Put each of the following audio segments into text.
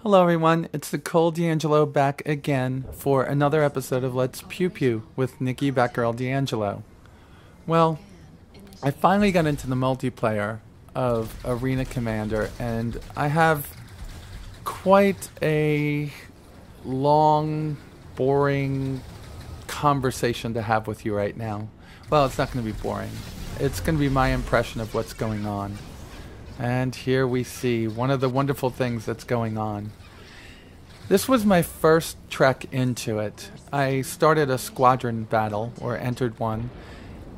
Hello everyone, it's the Cole D'Angelo back again for another episode of Let's Pew Pew with Nikki Batgirl D'Angelo. Well, I finally got into the multiplayer of Arena Commander and I have quite a long, boring conversation to have with you right now. Well, it's not going to be boring. It's going to be my impression of what's going on. And here we see one of the wonderful things that's going on. This was my first trek into it. I started a squadron battle, or entered one,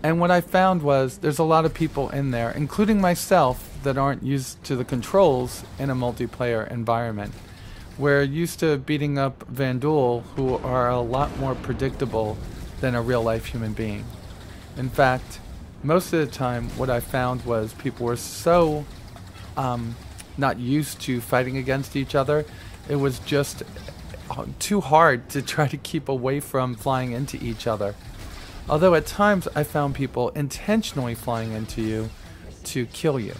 and what I found was there's a lot of people in there, including myself, that aren't used to the controls in a multiplayer environment. We're used to beating up Vandul, who are a lot more predictable than a real-life human being. In fact, most of the time what I found was people were so not used to fighting against each other. It was just too hard to try to keep away from flying into each other. Although at times I found people intentionally flying into you to kill you.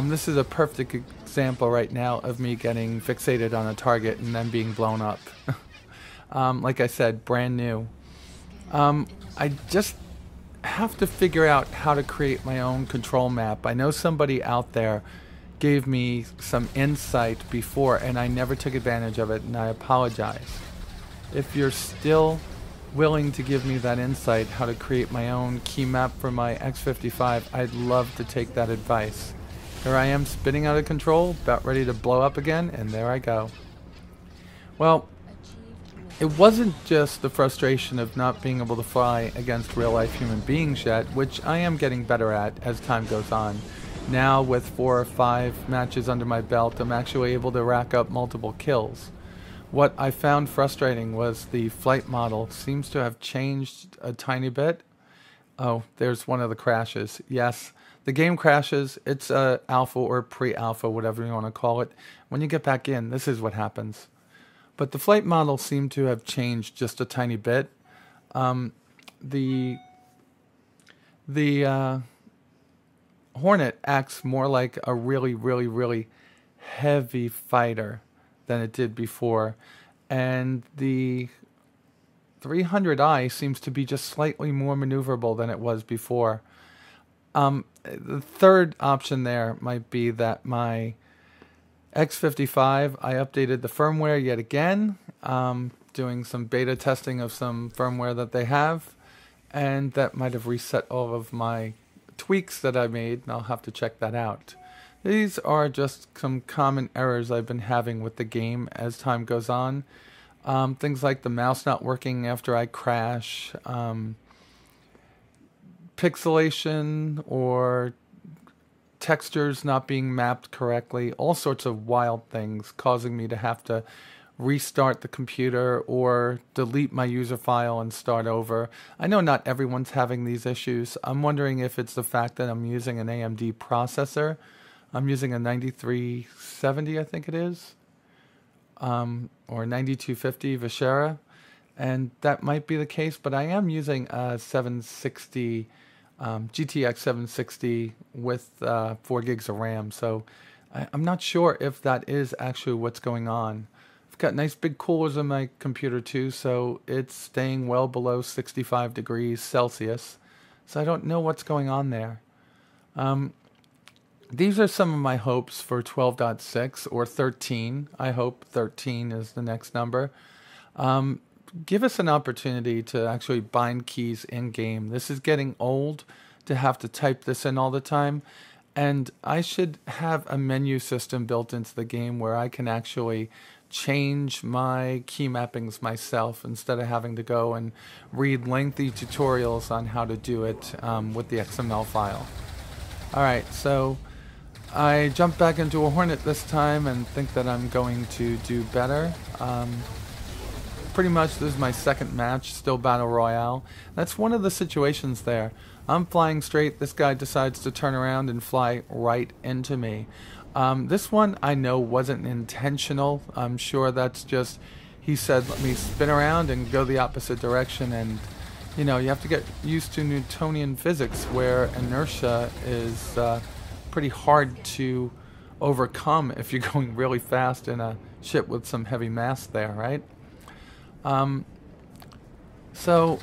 This is a perfect example right now of me getting fixated on a target and then being blown up. Like I said, brand new. I just have to figure out how to create my own control map. I know somebody out there gave me some insight before and I never took advantage of it, and I apologize. If you're still willing to give me that insight how to create my own key map for my X55, I'd love to take that advice. Here I am spinning out of control, about ready to blow up again, and there I go. Well, it wasn't just the frustration of not being able to fly against real-life human beings yet, which I am getting better at as time goes on. Now, with 4 or 5 matches under my belt, I'm actually able to rack up multiple kills. What I found frustrating was the flight model seems to have changed a tiny bit. Oh, there's one of the crashes. Yes, the game crashes. It's alpha or pre-alpha, whatever you want to call it. When you get back in, this is what happens. But the flight model seemed to have changed just a tiny bit. The Hornet acts more like a really heavy fighter than it did before. And the 300i seems to be just slightly more maneuverable than it was before. The third option there might be that my X55, I updated the firmware yet again, doing some beta testing of some firmware that they have, and that might have reset all of my tweaks that I made, and I'll have to check that out. These are just some common errors I've been having with the game as time goes on. Things like the mouse not working after I crash, pixelation or textures not being mapped correctly, all sorts of wild things causing me to have to restart the computer or delete my user file and start over. I know not everyone's having these issues. I'm wondering if it's the fact that I'm using an AMD processor. I'm using a 9370, I think it is, or 9250 Vishera, and that might be the case, but I am using a 760 GTX 760 with 4 gigs of RAM, so I'm not sure if that is actually what's going on. I've got nice big coolers in my computer too, so it's staying well below 65 degrees Celsius, so I don't know what's going on there. These are some of my hopes for 12.6 or 13. I hope 13 is the next number. Give us an opportunity to actually bind keys in-game. This is getting old to have to type this in all the time, and I should have a menu system built into the game where I can actually change my key mappings myself instead of having to go and read lengthy tutorials on how to do it with the XML file. Alright, so I jumped back into a Hornet this time and think that I'm going to do better. Pretty much this is my second match, still Battle Royale. That's one of the situations there. I'm flying straight, this guy decides to turn around and fly right into me. This one I know wasn't intentional. I'm sure that's just, he said let me spin around and go the opposite direction, and you know, you have to get used to Newtonian physics where inertia is pretty hard to overcome if you're going really fast in a ship with some heavy mass there, right? So,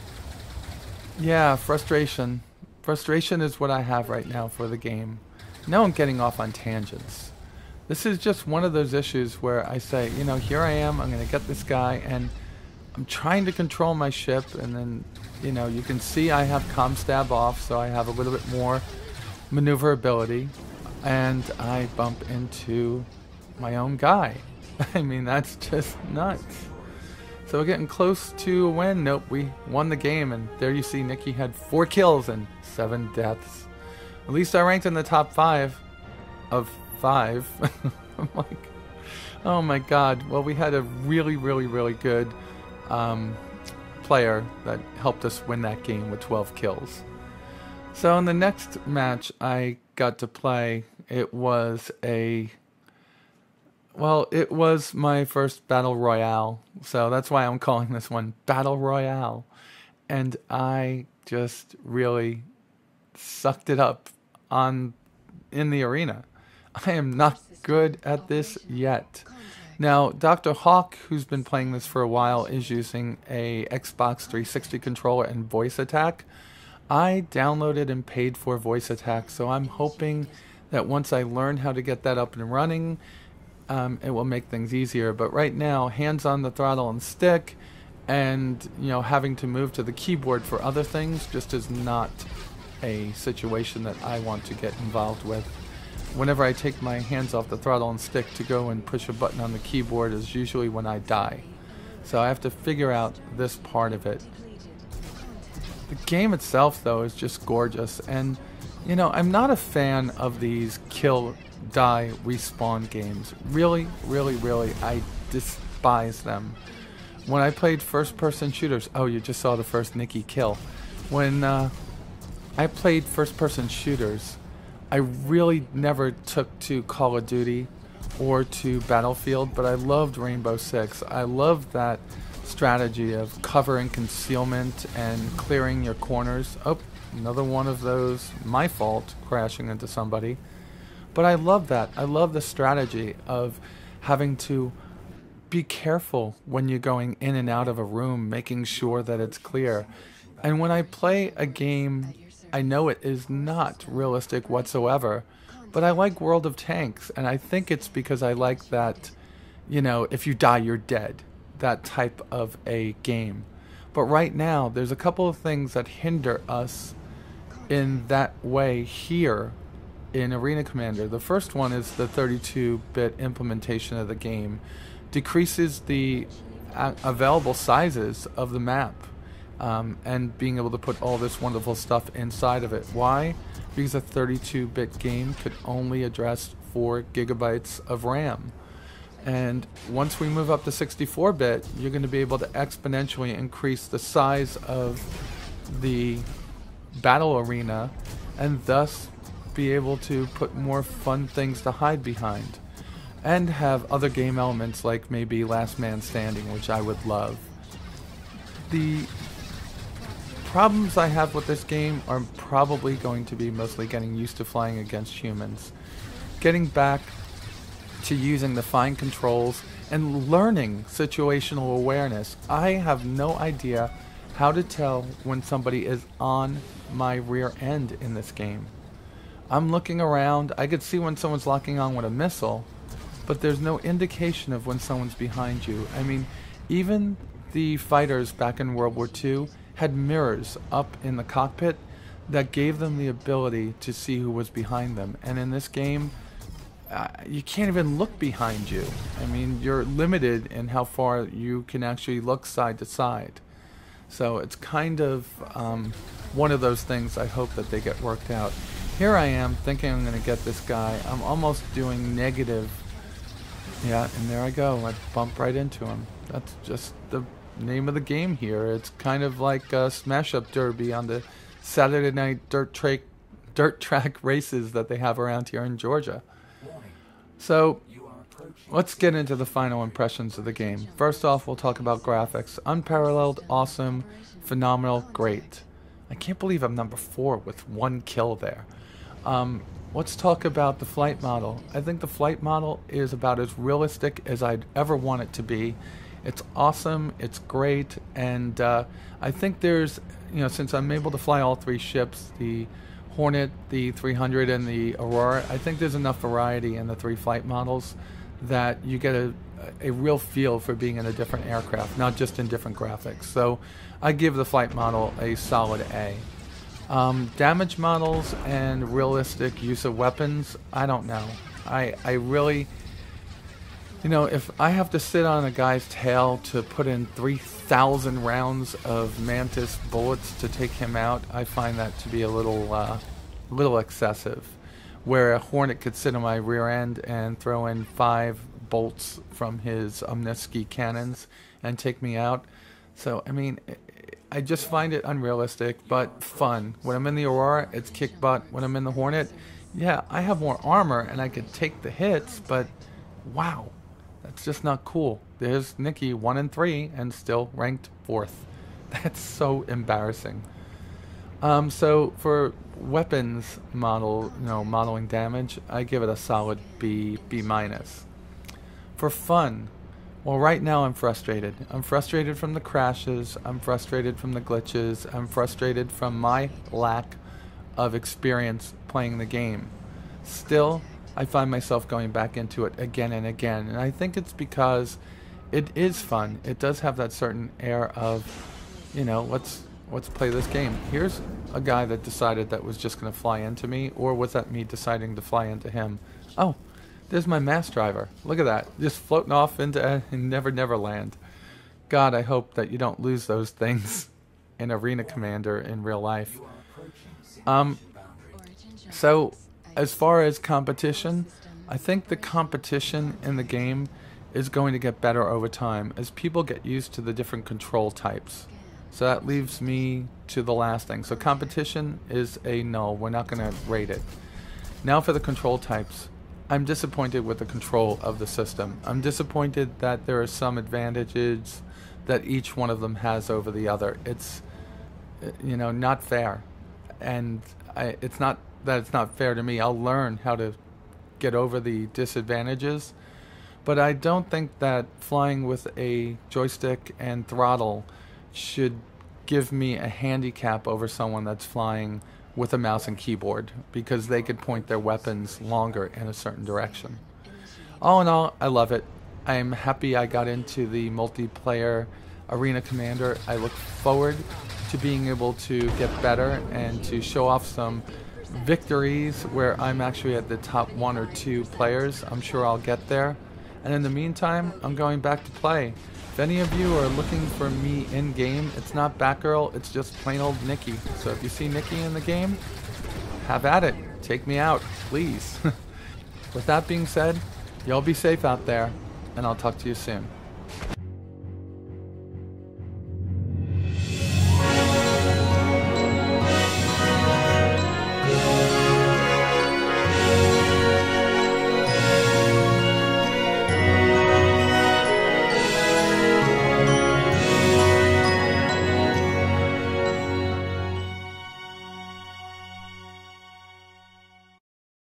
yeah, frustration. Frustration is what I have right now for the game. Now I'm getting off on tangents. This is just one of those issues where I say, you know, here I am, I'm going to get this guy, and I'm trying to control my ship, and then, you know, you can see I have comm stab off, so I have a little bit more maneuverability, and I bump into my own guy. I mean, that's just nuts. So we're getting close to a win. Nope, we won the game, and there you see Nikki had 4 kills and 7 deaths. At least I ranked in the top 5 of 5. I'm like, oh my god. Well, we had a really, really, really good player that helped us win that game with 12 kills. So in the next match I got to play, it was my first Battle Royale. So that's why I'm calling this one Battle Royale. And I just really sucked it up in the arena. I am not good at this yet. Now, Dr. Hawk, who's been playing this for a while, is using a Xbox 360 controller and voice attack. I downloaded and paid for voice attack, so I'm hoping that once I learn how to get that up and running, it will make things easier. But right now, hands on the throttle and stick, and having to move to the keyboard for other things just is not a situation that I want to get involved with. Whenever I take my hands off the throttle and stick to go and push a button on the keyboard is usually when I die. So I have to figure out this part of it. The game itself, though, is just gorgeous. And, I'm not a fan of these kill, die, respawn games. Really, really, really, I despise them. When I played first-person shooters... Oh, you just saw the first Nikki kill. When I played first-person shooters, I really never took to Call of Duty or to Battlefield, but I loved Rainbow Six. I loved that strategy of cover and concealment and clearing your corners. Oh, another one of those, my fault, crashing into somebody. But I love that. I love the strategy of having to be careful when you're going in and out of a room, making sure that it's clear. And when I play a game, I know it is not realistic whatsoever, but I like World of Tanks, and I think it's because I like that, if you die, you're dead, that type of a game. But right now, there's a couple of things that hinder us in that way here in Arena Commander. The first one is the 32-bit implementation of the game decreases the available sizes of the map. And being able to put all this wonderful stuff inside of it. Why? Because a 32-bit game could only address 4 gigabytes of RAM. And once we move up to 64-bit, you're going to be able to exponentially increase the size of the battle arena and thus be able to put more fun things to hide behind. And have other game elements like maybe Last Man Standing, which I would love. The problems I have with this game are probably going to be mostly getting used to flying against humans. Getting back to using the fine controls and learning situational awareness. I have no idea how to tell when somebody is on my rear end in this game. I'm looking around, I could see when someone's locking on with a missile, but there's no indication of when someone's behind you. I mean, even the fighters back in World War II had mirrors up in the cockpit that gave them the ability to see who was behind them. And in this game, you can't even look behind you. I mean, you're limited in how far you can actually look side to side. So it's kind of one of those things I hope that they get worked out. Here I am thinking I'm going to get this guy. I'm almost doing negative. Yeah, and there I go. I bump right into him. That's just the name of the game here. It's kind of like a smash-up derby on the Saturday night dirt track races that they have around here in Georgia. So let's get into the final impressions of the game. First off, we'll talk about graphics. Unparalleled, awesome, phenomenal, great. I can't believe I'm number 4 with 1 kill there. let's talk about the flight model. I think the flight model is about as realistic as I'd ever want it to be. It's awesome, it's great, and I think there's, since I'm able to fly all three ships, the Hornet, the 300, and the Aurora, I think there's enough variety in the three flight models that you get a real feel for being in a different aircraft, not just in different graphics. So I give the flight model a solid A. Damage models and realistic use of weapons, I don't know. I really, if I have to sit on a guy's tail to put in 3,000 rounds of Mantis bullets to take him out, I find that to be a little excessive. Where a Hornet could sit on my rear end and throw in 5 bolts from his Omniski cannons and take me out. So, I mean, I just find it unrealistic, but fun. When I'm in the Aurora, it's kick butt. When I'm in the Hornet, yeah, I have more armor and I could take the hits, but wow, that's just not cool. There's Nikki, 1 and 3, and still ranked 4th. That's so embarrassing. So for weapons model, modeling damage, I give it a solid B minus. For fun, well, right now I'm frustrated. I'm frustrated from the crashes. I'm frustrated from the glitches. I'm frustrated from my lack of experience playing the game. Still, I find myself going back into it again and again, and I think it's because it is fun. It does have that certain air of, let's play this game. Here's a guy that decided that was just going to fly into me, or was that me deciding to fly into him? Oh, there's my mass driver. Look at that, just floating off into Never Land. God, I hope that you don't lose those things in Arena Commander in real life. So, as far as competition, I think the competition in the game is going to get better over time as people get used to the different control types. So that leaves me to the last thing. So competition is a no. We're not going to rate it. Now for the control types. I'm disappointed with the control of the system. I'm disappointed that there are some advantages that each one of them has over the other. It's, not fair. And it's not that it's not fair to me. I'll learn how to get over the disadvantages. But I don't think that flying with a joystick and throttle should give me a handicap over someone that's flying with a mouse and keyboard, because they could point their weapons longer in a certain direction. All in all, I love it. I'm happy I got into the multiplayer Arena Commander. I look forward to being able to get better and to show off some victories where I'm actually at the top 1 or 2 players. I'm sure I'll get there. And in the meantime, I'm going back to play. If any of you are looking for me in-game, it's not Batgirl, it's just plain old Nikki. So if you see Nikki in the game, have at it. Take me out, please. With that being said, y'all be safe out there, and I'll talk to you soon.